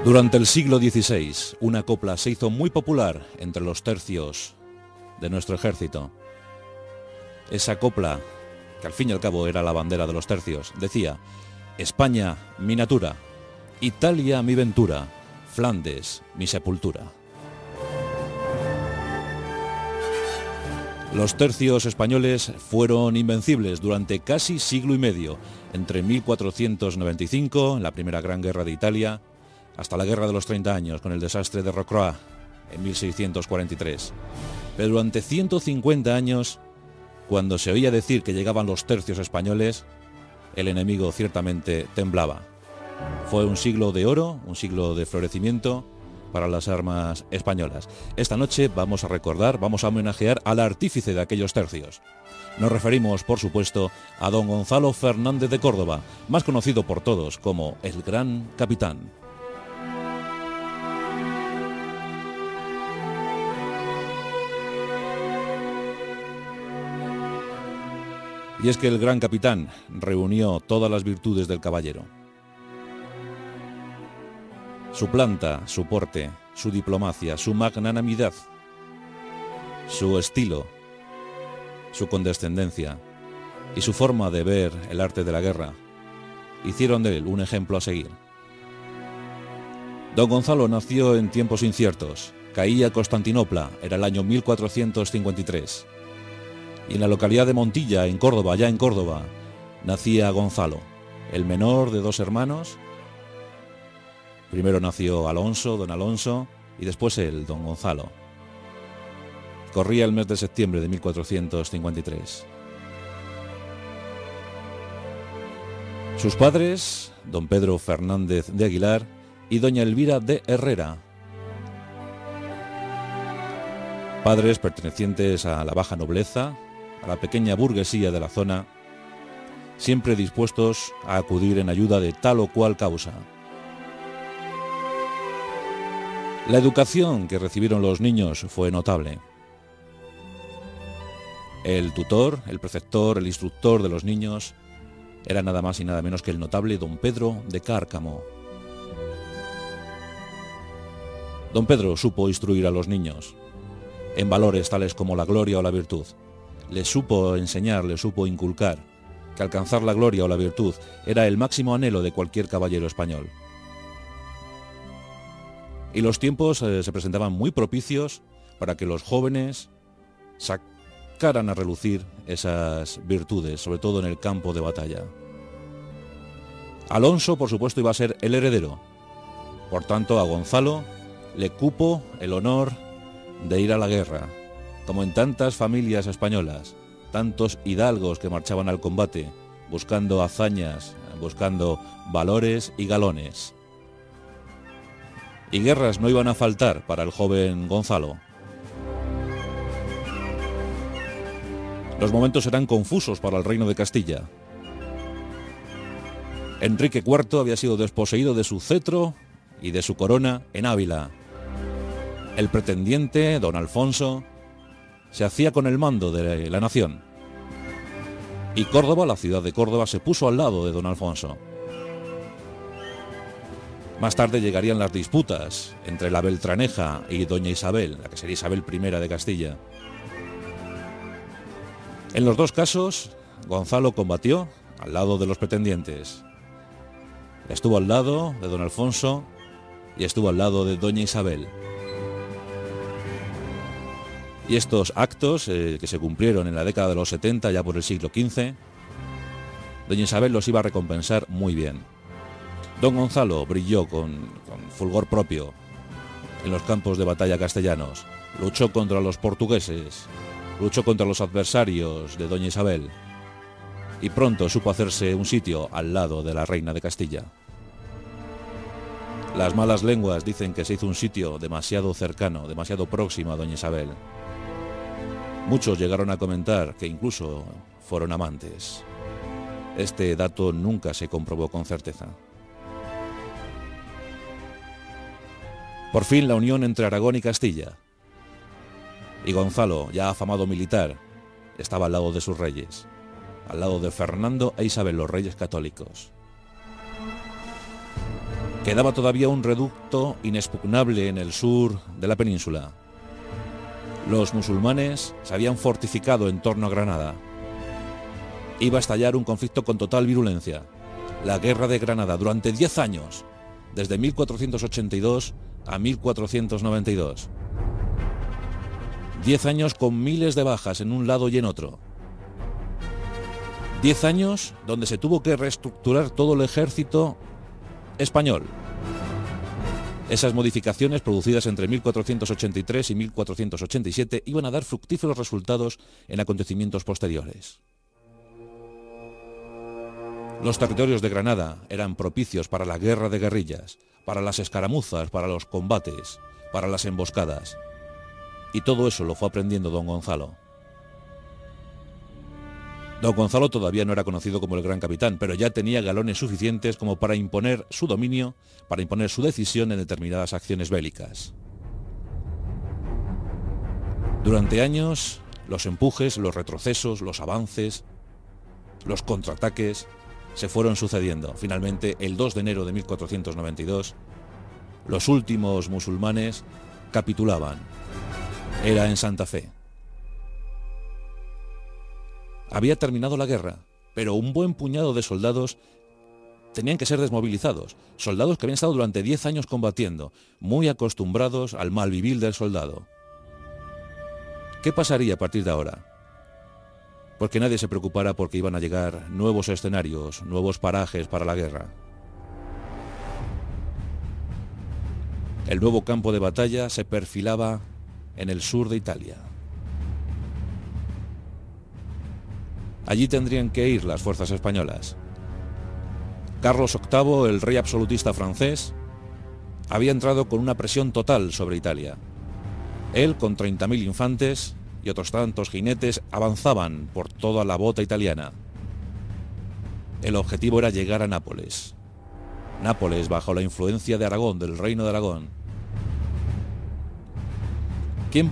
Durante el siglo XVI, una copla se hizo muy popular entre los tercios de nuestro ejército. Esa copla, que al fin y al cabo era la bandera de los tercios, decía: España, mi natura; Italia, mi ventura; Flandes, mi sepultura. Los tercios españoles fueron invencibles durante casi siglo y medio, entre 1495, la primera gran guerra de Italia, hasta la Guerra de los 30 años, con el desastre de Rocroi en 1643. Pero durante 150 años, cuando se oía decir que llegaban los tercios españoles, el enemigo ciertamente temblaba. Fue un siglo de oro, un siglo de florecimiento para las armas españolas. Esta noche vamos a recordar, vamos a homenajear al artífice de aquellos tercios. Nos referimos, por supuesto, a don Gonzalo Fernández de Córdoba, más conocido por todos como el Gran Capitán. Y es que el Gran Capitán reunió todas las virtudes del caballero. Su planta, su porte, su diplomacia, su magnanimidad, su estilo, su condescendencia y su forma de ver el arte de la guerra hicieron de él un ejemplo a seguir. Don Gonzalo nació en tiempos inciertos. Caía Constantinopla, era el año 1453. Y en la localidad de Montilla, en Córdoba, ya en Córdoba, nacía Gonzalo, el menor de dos hermanos. Primero nació Alonso, don Alonso, y después él, don Gonzalo. Corría el mes de septiembre de 1453. Sus padres, don Pedro Fernández de Aguilar y doña Elvira de Herrera. Padres pertenecientes a la baja nobleza, a la pequeña burguesía de la zona, siempre dispuestos a acudir en ayuda de tal o cual causa. La educación que recibieron los niños fue notable. El tutor, el preceptor, el instructor de los niños era nada más y nada menos que el notable don Pedro de Cárcamo. Don Pedro supo instruir a los niños en valores tales como la gloria o la virtud. Les supo enseñar, les supo inculcar que alcanzar la gloria o la virtud era el máximo anhelo de cualquier caballero español. Y los tiempos se presentaban muy propicios para que los jóvenes sacaran a relucir esas virtudes, sobre todo en el campo de batalla. Alonso, por supuesto, iba a ser el heredero. Por tanto, a Gonzalo le cupo el honor de ir a la guerra, como en tantas familias españolas, tantos hidalgos que marchaban al combate, buscando hazañas, buscando valores y galones. Y guerras no iban a faltar para el joven Gonzalo. Los momentos eran confusos para el reino de Castilla. Enrique IV había sido desposeído de su cetro y de su corona en Ávila. El pretendiente, don Alfonso, se hacía con el mando de la nación. Y Córdoba, la ciudad de Córdoba, se puso al lado de don Alfonso. Más tarde llegarían las disputas entre la Beltraneja y doña Isabel, la que sería Isabel I de Castilla. En los dos casos, Gonzalo combatió al lado de los pretendientes. Estuvo al lado de don Alfonso y estuvo al lado de doña Isabel. Y estos actos que se cumplieron en la década de los 70, ya por el siglo XV, doña Isabel los iba a recompensar muy bien. Don Gonzalo brilló con fulgor propio en los campos de batalla castellanos, luchó contra los portugueses, luchó contra los adversarios de doña Isabel y pronto supo hacerse un sitio al lado de la reina de Castilla. Las malas lenguas dicen que se hizo un sitio demasiado cercano, demasiado próximo a doña Isabel. Muchos llegaron a comentar que incluso fueron amantes. Este dato nunca se comprobó con certeza. Por fin la unión entre Aragón y Castilla. Y Gonzalo, ya afamado militar, estaba al lado de sus reyes, al lado de Fernando e Isabel, los reyes católicos. Quedaba todavía un reducto inexpugnable en el sur de la península. Los musulmanes se habían fortificado en torno a Granada. Iba a estallar un conflicto con total virulencia. La Guerra de Granada durante 10 años, desde 1482 a 1492. 10 años con miles de bajas en un lado y en otro. 10 años donde se tuvo que reestructurar todo el ejército español. Esas modificaciones producidas entre 1483 y 1487 iban a dar fructíferos resultados en acontecimientos posteriores. Los territorios de Granada eran propicios para la guerra de guerrillas, para las escaramuzas, para los combates, para las emboscadas. Y todo eso lo fue aprendiendo don Gonzalo. Don Gonzalo todavía no era conocido como el gran capitán, pero ya tenía galones suficientes como para imponer su dominio, para imponer su decisión en determinadas acciones bélicas. Durante años, los empujes, los retrocesos, los avances, los contraataques se fueron sucediendo. Finalmente, el 2 de enero de 1492, los últimos musulmanes capitulaban. Era en Santa Fe. Había terminado la guerra, pero un buen puñado de soldados tenían que ser desmovilizados. Soldados que habían estado durante 10 años combatiendo, muy acostumbrados al malvivir del soldado. ¿Qué pasaría a partir de ahora? Porque nadie se preocupara porque iban a llegar nuevos escenarios, nuevos parajes para la guerra. El nuevo campo de batalla se perfilaba en el sur de Italia. Allí tendrían que ir las fuerzas españolas. Carlos VIII, el rey absolutista francés, había entrado con una presión total sobre Italia. Él, con 30.000 infantes y otros tantos jinetes, avanzaban por toda la bota italiana. El objetivo era llegar a Nápoles. Nápoles bajo la influencia de Aragón, del reino de Aragón. ¿Quién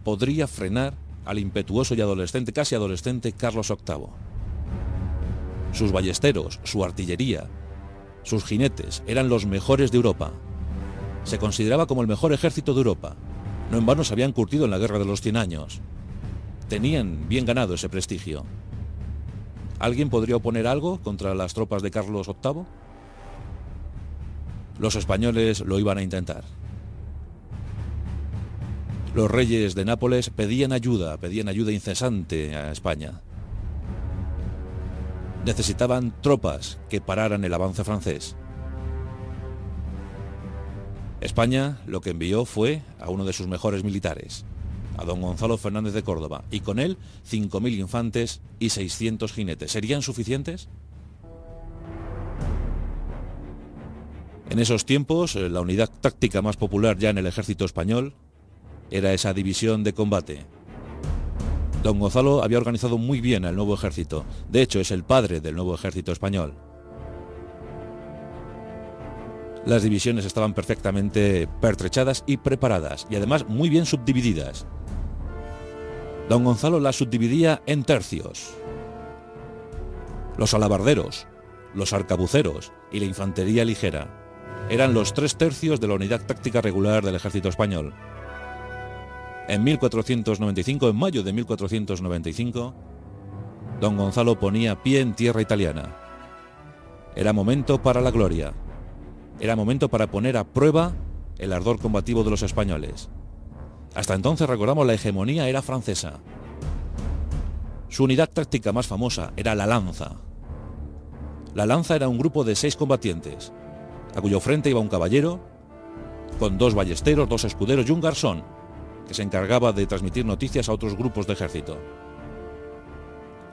podría frenar al impetuoso y adolescente, casi adolescente, Carlos VIII? Sus ballesteros, su artillería, sus jinetes eran los mejores de Europa. Se consideraba como el mejor ejército de Europa. No en vano se habían curtido en la Guerra de los 100 años. Tenían bien ganado ese prestigio. ¿Alguien podría oponer algo contra las tropas de Carlos VIII? Los españoles lo iban a intentar. Los reyes de Nápoles pedían ayuda incesante a España. Necesitaban tropas que pararan el avance francés. España lo que envió fue a uno de sus mejores militares, a don Gonzalo Fernández de Córdoba, y con él 5.000 infantes y 600 jinetes. ¿Serían suficientes? En esos tiempos, la unidad táctica más popular ya en el ejército español era esa división de combate. Don Gonzalo había organizado muy bien al nuevo ejército. De hecho, es el padre del nuevo ejército español. Las divisiones estaban perfectamente pertrechadas y preparadas, y además muy bien subdivididas. Don Gonzalo las subdividía en tercios. Los alabarderos, los arcabuceros y la infantería ligera eran los 3 tercios de la unidad táctica regular del ejército español. En 1495, en mayo de 1495, don Gonzalo ponía pie en tierra italiana. Era momento para la gloria. Era momento para poner a prueba el ardor combativo de los españoles. Hasta entonces, recordamos, la hegemonía era francesa. Su unidad táctica más famosa era la lanza. La lanza era un grupo de 6 combatientes, a cuyo frente iba un caballero, con 2 ballesteros, 2 escuderos y un garzón, que se encargaba de transmitir noticias a otros grupos de ejército.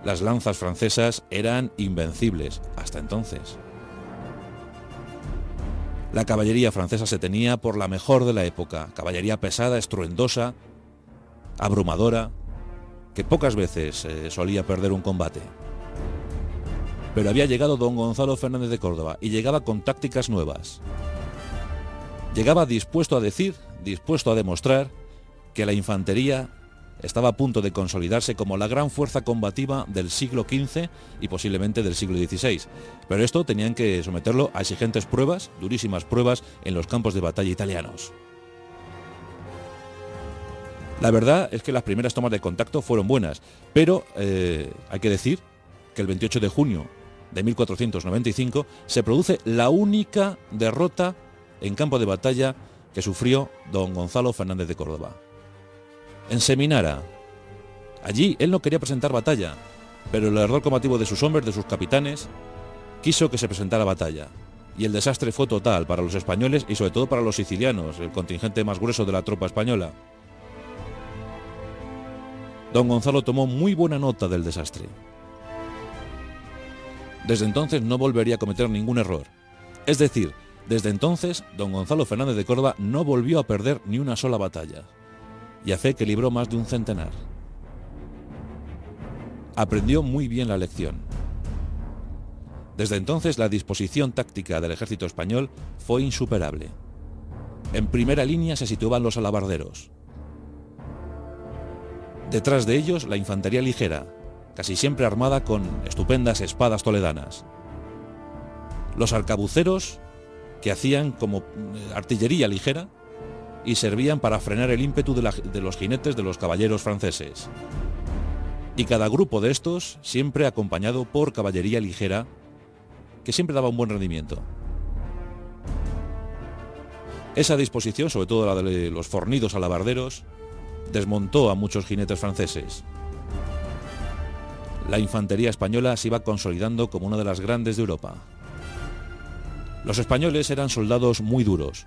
Las lanzas francesas eran invencibles hasta entonces. La caballería francesa se tenía por la mejor de la época, caballería pesada, estruendosa, abrumadora, que pocas veces solía perder un combate. Pero había llegado don Gonzalo Fernández de Córdoba y llegaba con tácticas nuevas. Llegaba dispuesto a decir, dispuesto a demostrar que la infantería estaba a punto de consolidarse como la gran fuerza combativa del siglo XV y posiblemente del siglo XVI. Pero esto tenían que someterlo a exigentes pruebas, durísimas pruebas, en los campos de batalla italianos. La verdad es que las primeras tomas de contacto fueron buenas, pero hay que decir que el 28 de junio de 1495 se produce la única derrota en campo de batalla que sufrió don Gonzalo Fernández de Córdoba. En Seminara. Allí él no quería presentar batalla, pero el ardor combativo de sus hombres, de sus capitanes, quiso que se presentara batalla. Y el desastre fue total para los españoles y sobre todo para los sicilianos, el contingente más grueso de la tropa española. Don Gonzalo tomó muy buena nota del desastre. Desde entonces no volvería a cometer ningún error. Es decir, desde entonces don Gonzalo Fernández de Córdoba no volvió a perder ni una sola batalla. Y a fe que libró más de un centenar. Aprendió muy bien la lección. Desde entonces la disposición táctica del ejército español fue insuperable. En primera línea se situaban los alabarderos. Detrás de ellos la infantería ligera, casi siempre armada con estupendas espadas toledanas. Los arcabuceros, que hacían como artillería ligera y servían para frenar el ímpetu de los jinetes de los caballeros franceses. Y cada grupo de estos siempre acompañado por caballería ligera, que siempre daba un buen rendimiento. Esa disposición, sobre todo la de los fornidos alabarderos, desmontó a muchos jinetes franceses. La infantería española se iba consolidando como una de las grandes de Europa. Los españoles eran soldados muy duros.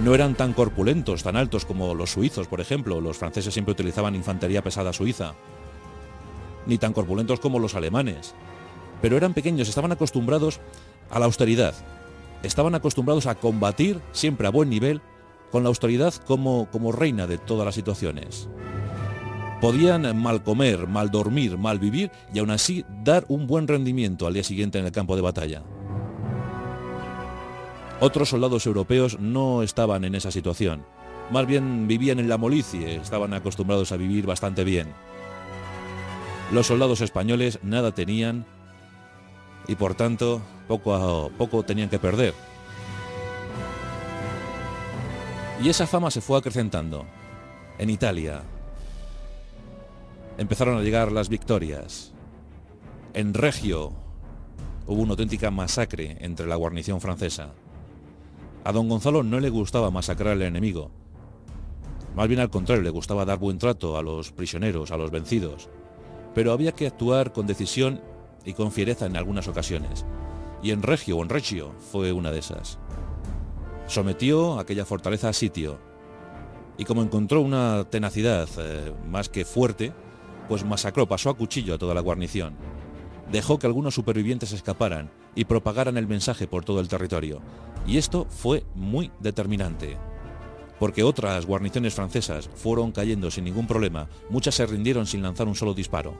No eran tan corpulentos, tan altos como los suizos, por ejemplo. Los franceses siempre utilizaban infantería pesada suiza. Ni tan corpulentos como los alemanes. Pero eran pequeños, estaban acostumbrados a la austeridad. Estaban acostumbrados a combatir siempre a buen nivel, con la austeridad como reina de todas las situaciones. Podían mal comer, mal dormir, mal vivir y aún así dar un buen rendimiento al día siguiente en el campo de batalla. Otros soldados europeos no estaban en esa situación. Más bien vivían en la molicie, estaban acostumbrados a vivir bastante bien. Los soldados españoles nada tenían y por tanto poco a poco tenían que perder. Y esa fama se fue acrecentando. En Italia empezaron a llegar las victorias. En Regio hubo una auténtica masacre entre la guarnición francesa. A don Gonzalo no le gustaba masacrar al enemigo. Más bien al contrario, le gustaba dar buen trato a los prisioneros, a los vencidos. Pero había que actuar con decisión y con fiereza en algunas ocasiones. Y en Reggio fue una de esas. Sometió aquella fortaleza a sitio y como encontró una tenacidad más que fuerte, pues masacró, pasó a cuchillo a toda la guarnición. Dejó que algunos supervivientes escaparan y propagaran el mensaje por todo el territorio. Y esto fue muy determinante, porque otras guarniciones francesas fueron cayendo sin ningún problema, muchas se rindieron sin lanzar un solo disparo.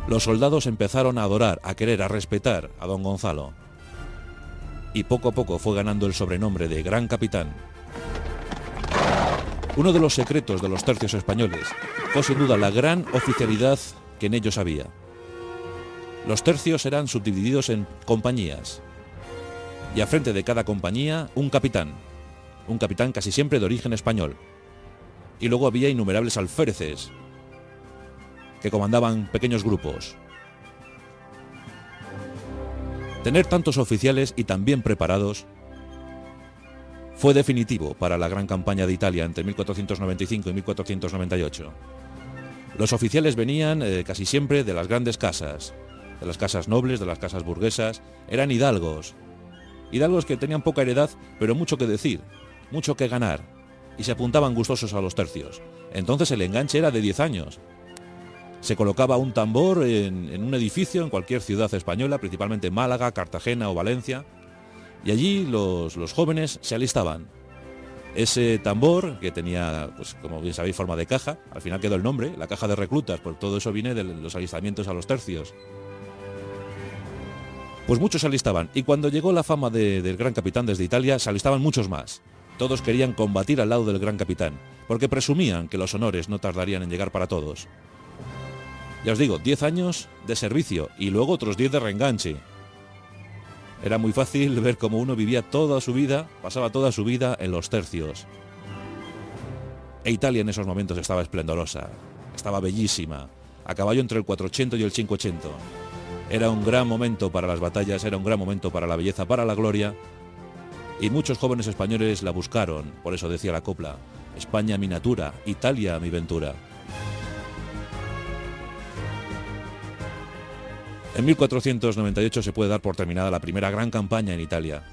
Los soldados empezaron a adorar, a querer, a respetar a don Gonzalo. Y poco a poco fue ganando el sobrenombre de Gran Capitán. Uno de los secretos de los tercios españoles fue sin duda la gran oficialidad que en ellos había. Los tercios eran subdivididos en compañías y a frente de cada compañía un capitán casi siempre de origen español. Y luego había innumerables alféreces que comandaban pequeños grupos. Tener tantos oficiales y tan bien preparados fue definitivo para la gran campaña de Italia entre 1495 y 1498. Los oficiales venían casi siempre de las grandes casas, de las casas nobles, de las casas burguesas. Eran hidalgos que tenían poca heredad, pero mucho que decir, mucho que ganar, y se apuntaban gustosos a los tercios. Entonces el enganche era de 10 años. Se colocaba un tambor en un edificio en cualquier ciudad española, principalmente Málaga, Cartagena o Valencia, y allí los jóvenes se alistaban. Ese tambor, que tenía, pues como bien sabéis, forma de caja, al final quedó el nombre, la caja de reclutas, pues todo eso viene de los alistamientos a los tercios. Pues muchos se alistaban, y cuando llegó la fama del Gran Capitán desde Italia, se alistaban muchos más. Todos querían combatir al lado del gran capitán, porque presumían que los honores no tardarían en llegar para todos. Ya os digo, 10 años de servicio y luego otros 10 de reenganche. Era muy fácil ver cómo uno vivía toda su vida, pasaba toda su vida en los tercios. E Italia en esos momentos estaba esplendorosa, estaba bellísima, a caballo entre el 400 y el 500. Era un gran momento para las batallas, era un gran momento para la belleza, para la gloria, y muchos jóvenes españoles la buscaron, por eso decía la copla, España mi natura, Italia mi ventura. En 1498 se puede dar por terminada la primera gran campaña en Italia.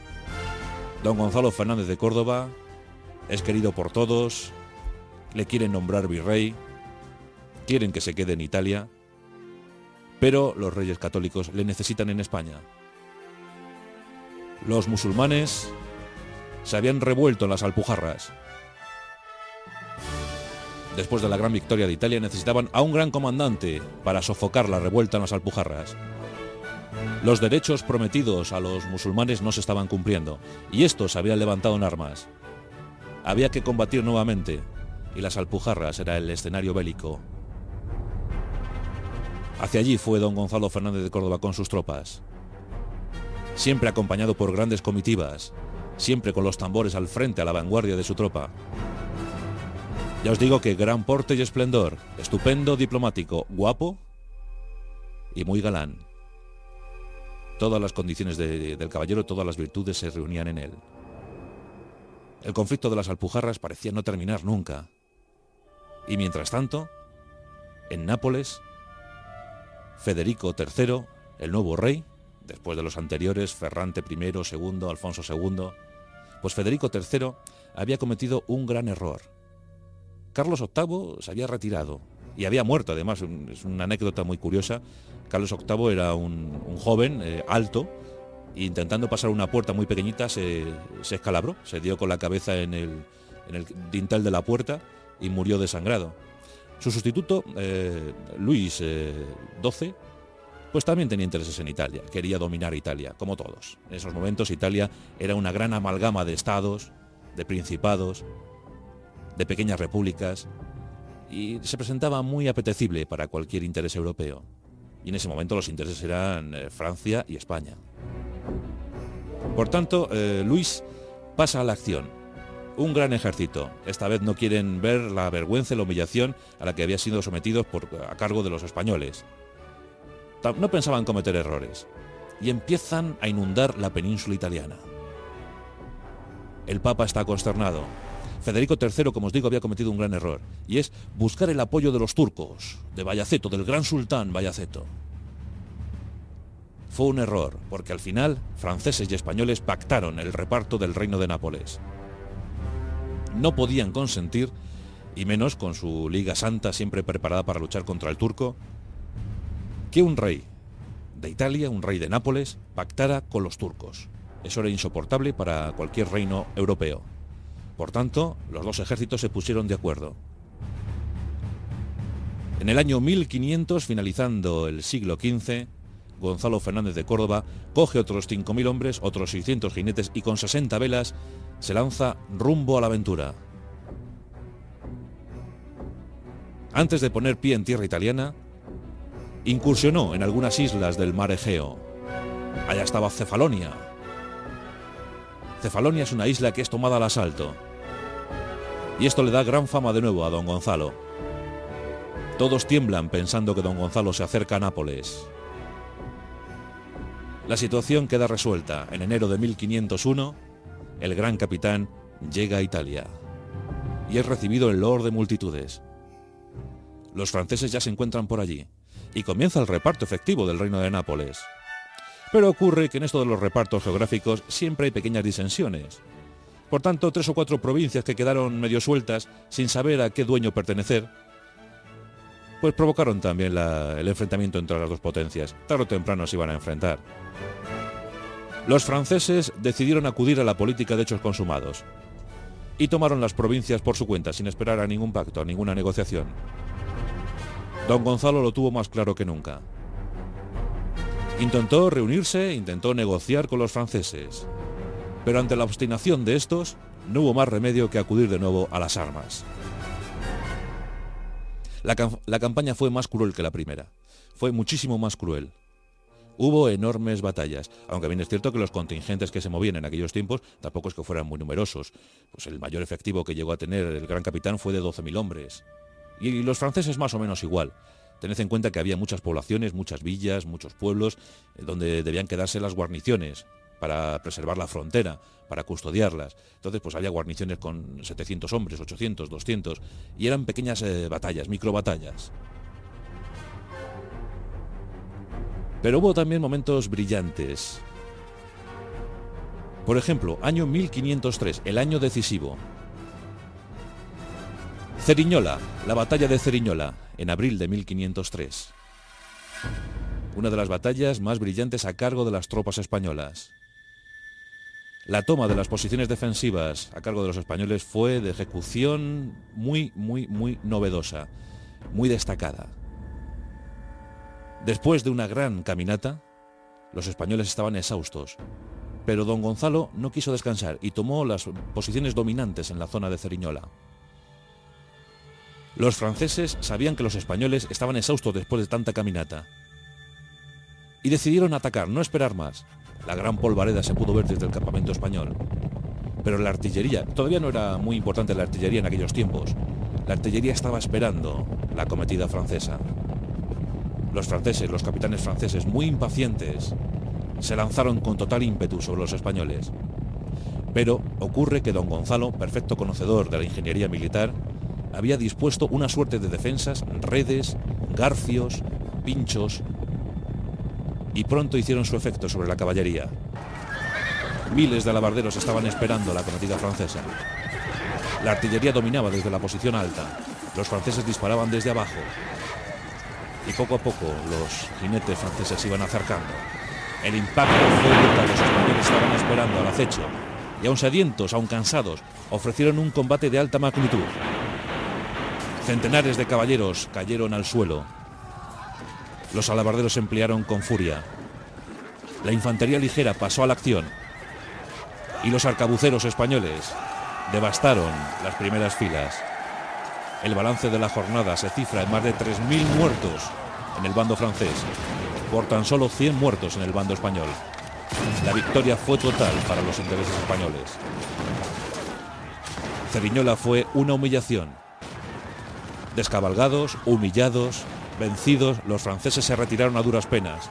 Don Gonzalo Fernández de Córdoba es querido por todos, le quieren nombrar virrey, quieren que se quede en Italia, pero los reyes católicos le necesitan en España. Los musulmanes se habían revuelto en las Alpujarras. Después de la gran victoria de Italia necesitaban a un gran comandante para sofocar la revuelta en las Alpujarras. Los derechos prometidos a los musulmanes no se estaban cumpliendo y estos se habían levantado en armas. Había que combatir nuevamente y las Alpujarras era el escenario bélico. Hacia allí fue don Gonzalo Fernández de Córdoba con sus tropas, siempre acompañado por grandes comitivas, siempre con los tambores al frente, a la vanguardia de su tropa. Ya os digo que gran porte y esplendor, estupendo diplomático, guapo y muy galán. Todas las condiciones del caballero, todas las virtudes se reunían en él. El conflicto de las Alpujarras parecía no terminar nunca. Y mientras tanto, en Nápoles, Federico III, el nuevo rey, después de los anteriores, Ferrante I, II, Alfonso II, pues Federico III había cometido un gran error. Carlos VIII se había retirado y había muerto, además, es una anécdota muy curiosa. Carlos VIII era un joven alto, e intentando pasar una puerta muy pequeñita se escalabró, se dio con la cabeza en el dintel de la puerta y murió desangrado. Su sustituto, Luis XII, pues también tenía intereses en Italia, quería dominar Italia, como todos. En esos momentos Italia era una gran amalgama de estados, de principados, de pequeñas repúblicas, y se presentaba muy apetecible para cualquier interés europeo. Y en ese momento los intereses eran Francia y España. Por tanto, Luis pasa a la acción. Un gran ejército. Esta vez no quieren ver la vergüenza y la humillación a la que había sido sometidos a cargo de los españoles. No pensaban cometer errores. Y empiezan a inundar la península italiana. El Papa está consternado. Federico III, como os digo, había cometido un gran error, y es buscar el apoyo de los turcos, de Bayaceto, del gran sultán Bayaceto. Fue un error, porque al final franceses y españoles pactaron el reparto del reino de Nápoles. No podían consentir, y menos con su Liga Santa siempre preparada para luchar contra el turco, que un rey de Italia, un rey de Nápoles, pactara con los turcos. Eso era insoportable para cualquier reino europeo. Por tanto, los dos ejércitos se pusieron de acuerdo. En el año 1500, finalizando el siglo XV, Gonzalo Fernández de Córdoba coge otros 5.000 hombres, otros 600 jinetes y con 60 velas se lanza rumbo a la aventura. Antes de poner pie en tierra italiana, incursionó en algunas islas del mar Egeo. Allá estaba Cefalonia. Cefalonia es una isla que es tomada al asalto. Y esto le da gran fama de nuevo a don Gonzalo. Todos tiemblan pensando que don Gonzalo se acerca a Nápoles. La situación queda resuelta. En enero de 1501, el gran capitán llega a Italia y es recibido en loor de multitudes. Los franceses ya se encuentran por allí y comienza el reparto efectivo del reino de Nápoles. Pero ocurre que en esto de los repartos geográficos siempre hay pequeñas disensiones. Por tanto, 3 o 4 provincias que quedaron medio sueltas, sin saber a qué dueño pertenecer, pues provocaron también el enfrentamiento entre las dos potencias. Tarde o temprano se iban a enfrentar. Los franceses decidieron acudir a la política de hechos consumados y tomaron las provincias por su cuenta, sin esperar a ningún pacto, a ninguna negociación. Don Gonzalo lo tuvo más claro que nunca. Intentó reunirse, intentó negociar con los franceses, pero ante la obstinación de estos, no hubo más remedio que acudir de nuevo a las armas. La campaña fue más cruel que la primera, fue muchísimo más cruel. Hubo enormes batallas, aunque bien es cierto que los contingentes que se movían en aquellos tiempos tampoco es que fueran muy numerosos. Pues el mayor efectivo que llegó a tener el Gran Capitán fue de 12.000 hombres. Y los franceses más o menos igual. Tened en cuenta que había muchas poblaciones, muchas villas, muchos pueblos, donde debían quedarse las guarniciones para preservar la frontera, para custodiarlas. Entonces pues había guarniciones con 700 hombres, 800, 200, y eran pequeñas batallas, microbatallas. Pero hubo también momentos brillantes. Por ejemplo, año 1503, el año decisivo. Ceriñola, la batalla de Ceriñola, en abril de 1503. Una de las batallas más brillantes a cargo de las tropas españolas. La toma de las posiciones defensivas a cargo de los españoles fue de ejecución muy novedosa, muy destacada. Después de una gran caminata, los españoles estaban exhaustos, pero don Gonzalo no quiso descansar y tomó las posiciones dominantes en la zona de Ceriñola. Los franceses sabían que los españoles estaban exhaustos después de tanta caminata y decidieron atacar, no esperar más. La gran polvareda se pudo ver desde el campamento español, pero la artillería, todavía no era muy importante la artillería en aquellos tiempos. La artillería estaba esperando la acometida francesa. Los franceses, los capitanes franceses, muy impacientes, se lanzaron con total ímpetu sobre los españoles. Pero ocurre que don Gonzalo, perfecto conocedor de la ingeniería militar, había dispuesto una suerte de defensas, redes, garfios, pinchos, y pronto hicieron su efecto sobre la caballería. Miles de alabarderos estaban esperando la acometida francesa. La artillería dominaba desde la posición alta, los franceses disparaban desde abajo, y poco a poco los jinetes franceses se iban acercando. El impacto fue brutal, los españoles estaban esperando al acecho, y aun sedientos, aun cansados, ofrecieron un combate de alta magnitud. Centenares de caballeros cayeron al suelo. Los alabarderos se emplearon con furia. La infantería ligera pasó a la acción, y los arcabuceros españoles devastaron las primeras filas. El balance de la jornada se cifra en más de 3.000 muertos en el bando francés, por tan solo 100 muertos en el bando español. La victoria fue total para los intereses españoles. Ceriñola fue una humillación. Descabalgados, humillados, vencidos, los franceses se retiraron a duras penas.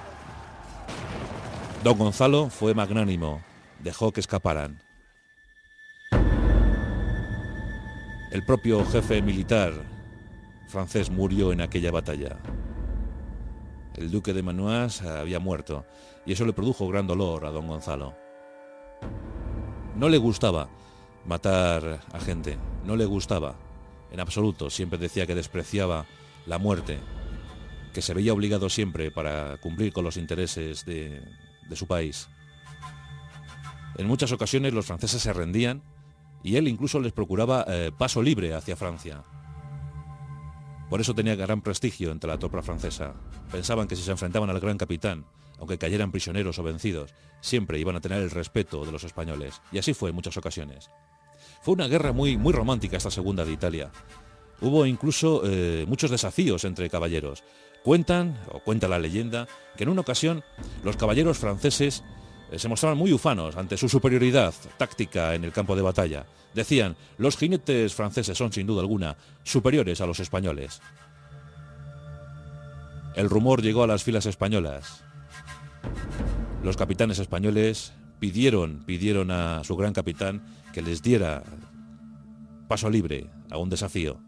Don Gonzalo fue magnánimo, dejó que escaparan. El propio jefe militar francés murió en aquella batalla. El duque de Manhuas había muerto y eso le produjo gran dolor a don Gonzalo. No le gustaba matar a gente, no le gustaba, en absoluto. Siempre decía que despreciaba la muerte, que se veía obligado siempre para cumplir con los intereses de su país. En muchas ocasiones los franceses se rendían y él incluso les procuraba paso libre hacia Francia. Por eso tenía gran prestigio entre la tropa francesa. Pensaban que si se enfrentaban al gran capitán, aunque cayeran prisioneros o vencidos, siempre iban a tener el respeto de los españoles. Y así fue en muchas ocasiones. Fue una guerra muy romántica esta segunda de Italia. Hubo incluso muchos desafíos entre caballeros. Cuenta la leyenda, que en una ocasión los caballeros franceses se mostraban muy ufanos ante su superioridad táctica en el campo de batalla. Decían, los jinetes franceses son sin duda alguna superiores a los españoles. El rumor llegó a las filas españolas. Los capitanes españoles pidieron a su gran capitán que les diera paso libre a un desafío.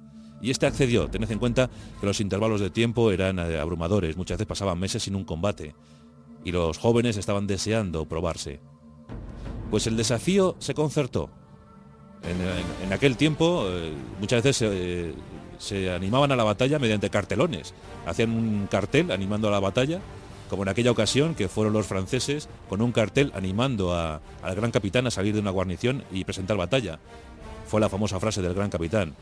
Y este accedió. Tened en cuenta que los intervalos de tiempo eran abrumadores. Muchas veces pasaban meses sin un combate. Y los jóvenes estaban deseando probarse. Pues el desafío se concertó. En aquel tiempo muchas veces se animaban a la batalla mediante cartelones. Hacían un cartel animando a la batalla, como en aquella ocasión que fueron los franceses con un cartel animando al gran capitán a salir de una guarnición y presentar batalla. Fue la famosa frase del gran capitán: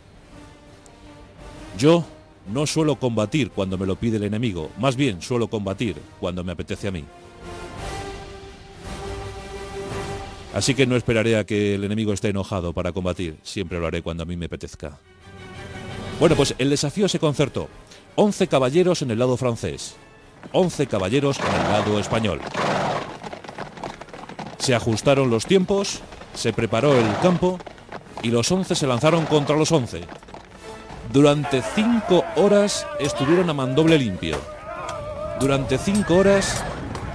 yo no suelo combatir cuando me lo pide el enemigo, más bien suelo combatir cuando me apetece a mí. Así que no esperaré a que el enemigo esté enojado para combatir, siempre lo haré cuando a mí me apetezca. Bueno, pues el desafío se concertó. 11 caballeros en el lado francés, 11 caballeros en el lado español. Se ajustaron los tiempos, se preparó el campo y los 11 se lanzaron contra los 11. Durante 5 horas estuvieron a mandoble limpio. Durante 5 horas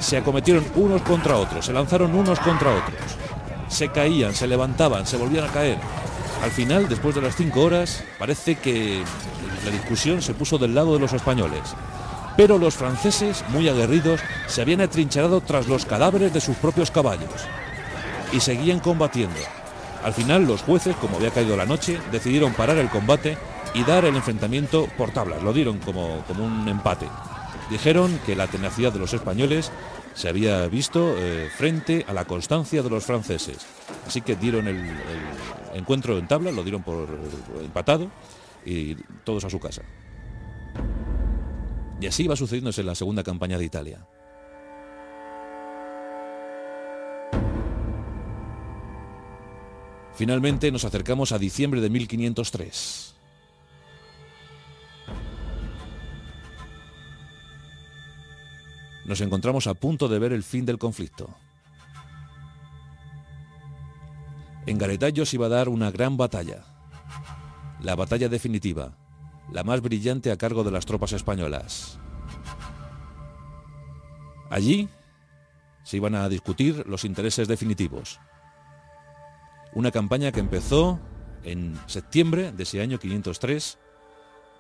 se acometieron unos contra otros, se lanzaron unos contra otros. Se caían, se levantaban, se volvían a caer. Al final, después de las 5 horas, parece que la discusión se puso del lado de los españoles. Pero los franceses, muy aguerridos, se habían atrincherado tras los cadáveres de sus propios caballos. Y seguían combatiendo. Al final, los jueces, como había caído la noche, decidieron parar el combate y dar el enfrentamiento por tablas. Lo dieron como un empate. Dijeron que la tenacidad de los españoles se había visto frente a la constancia de los franceses. Así que dieron el encuentro en tabla, lo dieron por empatado y todos a su casa. Y así iba sucediéndose en la segunda campaña de Italia. Finalmente nos acercamos a diciembre de 1503. Nos encontramos a punto de ver el fin del conflicto. En Garetayos se iba a dar una gran batalla. La batalla definitiva, la más brillante a cargo de las tropas españolas. Allí se iban a discutir los intereses definitivos. Una campaña que empezó en septiembre de ese año 503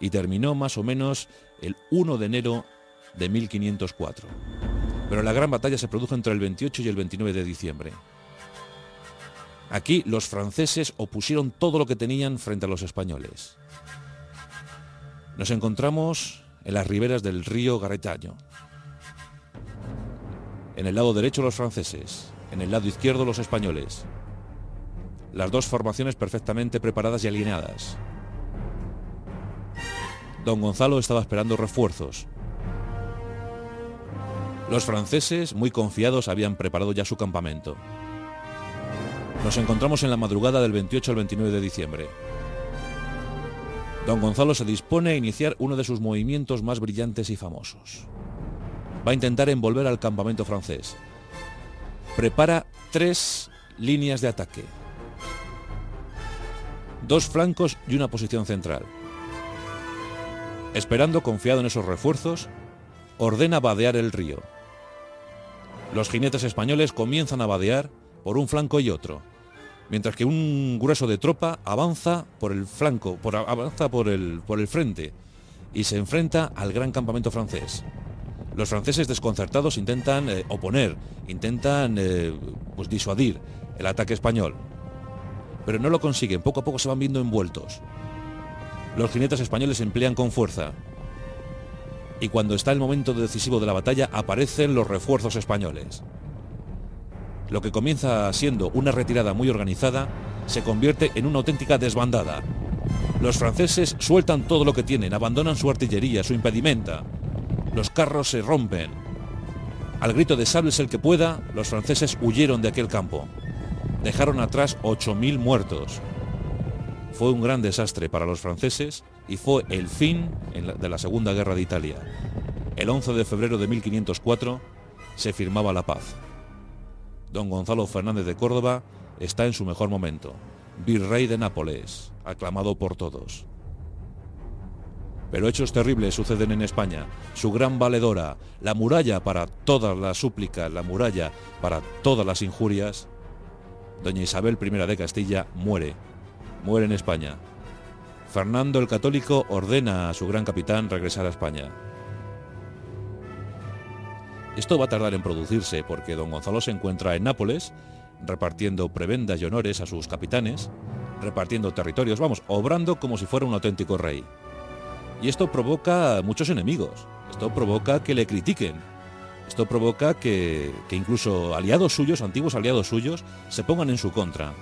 y terminó más o menos el 1 de enero de 1504. Pero la gran batalla se produjo entre el 28 y el 29 de diciembre. Aquí los franceses opusieron todo lo que tenían frente a los españoles. Nos encontramos en las riberas del río Garetaño. En el lado derecho los franceses, en el lado izquierdo los españoles. Las dos formaciones perfectamente preparadas y alineadas. Don Gonzalo estaba esperando refuerzos. Los franceses, muy confiados, habían preparado ya su campamento. Nos encontramos en la madrugada del 28 al 29 de diciembre. Don Gonzalo se dispone a iniciar uno de sus movimientos más brillantes y famosos. Va a intentar envolver al campamento francés. Prepara 3 líneas de ataque. 2 flancos y una posición central. Esperando, confiado en esos refuerzos, ordena vadear el río. Los jinetes españoles comienzan a vadear por un flanco y otro, mientras que un grueso de tropa avanza por el flanco, avanza por el frente y se enfrenta al gran campamento francés. Los franceses desconcertados intentan oponer, intentan disuadir el ataque español, pero no lo consiguen. Poco a poco se van viendo envueltos. Los jinetes españoles se emplean con fuerza. Y cuando está el momento decisivo de la batalla, aparecen los refuerzos españoles. Lo que comienza siendo una retirada muy organizada, se convierte en una auténtica desbandada. Los franceses sueltan todo lo que tienen, abandonan su artillería, su impedimenta. Los carros se rompen. Al grito de "sálvese el que pueda", los franceses huyeron de aquel campo. Dejaron atrás 8.000 muertos. Fue un gran desastre para los franceses y fue el fin de la Segunda Guerra de Italia. El 11 de febrero de 1504 se firmaba la paz. Don Gonzalo Fernández de Córdoba está en su mejor momento, virrey de Nápoles, aclamado por todos. Pero hechos terribles suceden en España. Su gran valedora, la muralla para todas las súplicas, la muralla para todas las injurias, doña Isabel I de Castilla muere en España. Fernando el Católico ordena a su gran capitán regresar a España. Esto va a tardar en producirse porque don Gonzalo se encuentra en Nápoles repartiendo prebendas y honores a sus capitanes, repartiendo territorios, obrando como si fuera un auténtico rey. Y esto provoca muchos enemigos, esto provoca que le critiquen, esto provoca que incluso aliados suyos, antiguos aliados suyos, se pongan en su contra.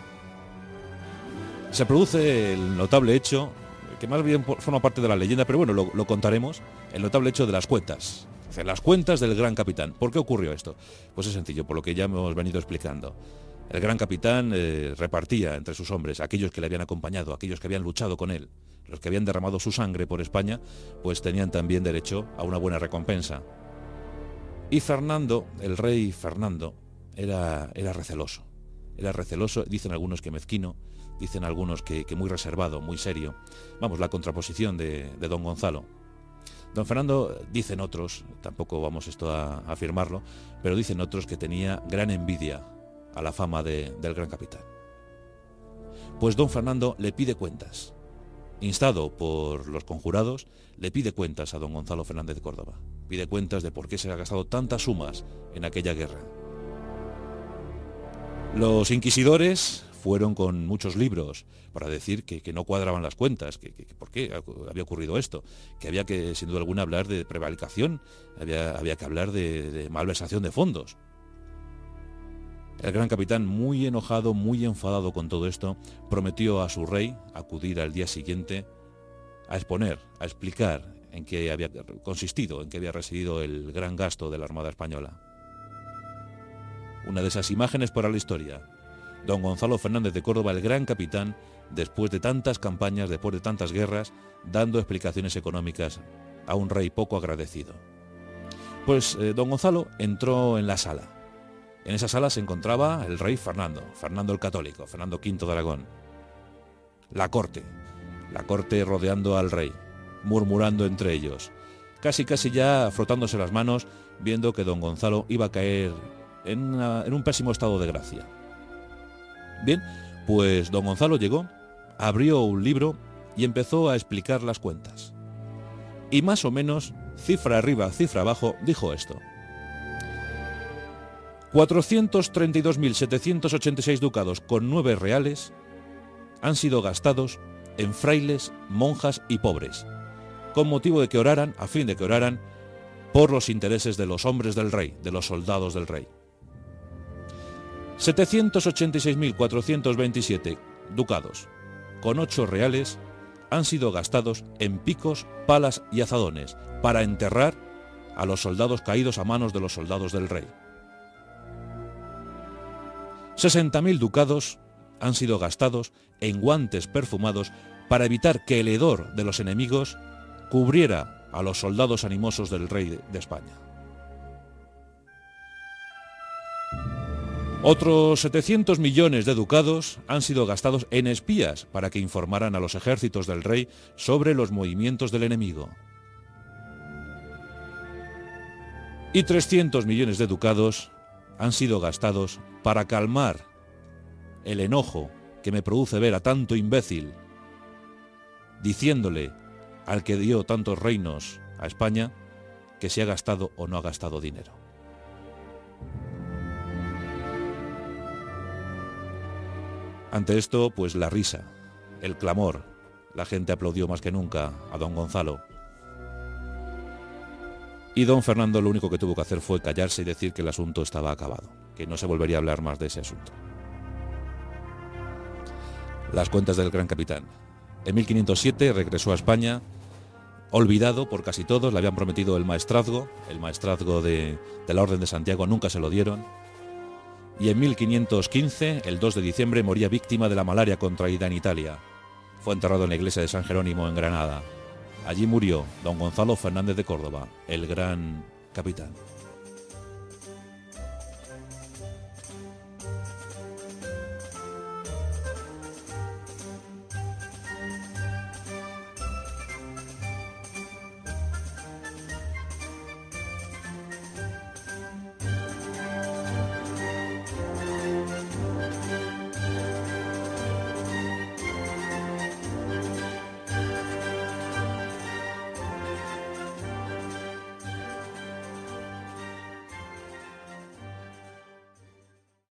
Se produce el notable hecho, que más bien forma parte de la leyenda, pero bueno, lo contaremos, el notable hecho de las cuentas. Las cuentas del gran capitán. ¿Por qué ocurrió esto? Pues es sencillo, por lo que ya hemos venido explicando. El gran capitán repartía entre sus hombres, aquellos que le habían acompañado, aquellos que habían luchado con él, los que habían derramado su sangre por España, pues tenían también derecho a una buena recompensa. Y Fernando, el rey Fernando, era receloso. Era receloso, dicen algunos que mezquino, dicen algunos que muy reservado, muy serio. Vamos, la contraposición de don Gonzalo. Don Fernando, dicen otros, tampoco vamos esto a afirmarlo, pero dicen otros que tenía gran envidia a la fama del gran capitán. Pues don Fernando le pide cuentas. Instado por los conjurados, le pide cuentas a don Gonzalo Fernández de Córdoba. Pide cuentas de por qué se ha gastado tantas sumas en aquella guerra. Los inquisidores fueron con muchos libros para decir que no cuadraban las cuentas, que por qué había ocurrido esto, que había que, sin duda alguna, hablar de prevaricación, había que hablar de malversación de fondos. El gran capitán, muy enojado, muy enfadado con todo esto, prometió a su rey acudir al día siguiente a exponer, a explicar en qué había consistido, en qué había residido el gran gasto de la Armada Española. Una de esas imágenes para la historia. Don Gonzalo Fernández de Córdoba, el gran capitán, después de tantas campañas, después de tantas guerras, dando explicaciones económicas a un rey poco agradecido. Pues don Gonzalo entró en la sala. En esa sala se encontraba el rey Fernando, Fernando el Católico, Fernando V de Aragón. La corte rodeando al rey, murmurando entre ellos, casi ya frotándose las manos, viendo que don Gonzalo iba a caer en un pésimo estado de gracia. Bien, pues don Gonzalo llegó, abrió un libro y empezó a explicar las cuentas. Y más o menos, cifra arriba, cifra abajo, dijo esto: 432.786 ducados con 9 reales han sido gastados en frailes, monjas y pobres, con motivo de que oraran, a fin de que oraran, por los intereses de los hombres del rey, de los soldados del rey. 786.427 ducados con 8 reales han sido gastados en picos, palas y azadones para enterrar a los soldados caídos a manos de los soldados del rey. 60.000 ducados han sido gastados en guantes perfumados para evitar que el hedor de los enemigos cubriera a los soldados animosos del rey de España. Otros 700 millones de ducados han sido gastados en espías para que informaran a los ejércitos del rey sobre los movimientos del enemigo. Y 300 millones de ducados han sido gastados para calmar el enojo que me produce ver a tanto imbécil diciéndole al que dio tantos reinos a España que si ha gastado o no ha gastado dinero. Ante esto, pues la risa, el clamor, la gente aplaudió más que nunca a don Gonzalo. Y don Fernando lo único que tuvo que hacer fue callarse y decir que el asunto estaba acabado, que no se volvería a hablar más de ese asunto. Las cuentas del gran capitán. En 1507 regresó a España, olvidado por casi todos, le habían prometido el maestrazgo de la Orden de Santiago nunca se lo dieron. Y en 1515, el 2 de diciembre, moría víctima de la malaria contraída en Italia. Fue enterrado en la iglesia de San Jerónimo en Granada. Allí murió don Gonzalo Fernández de Córdoba, el gran capitán.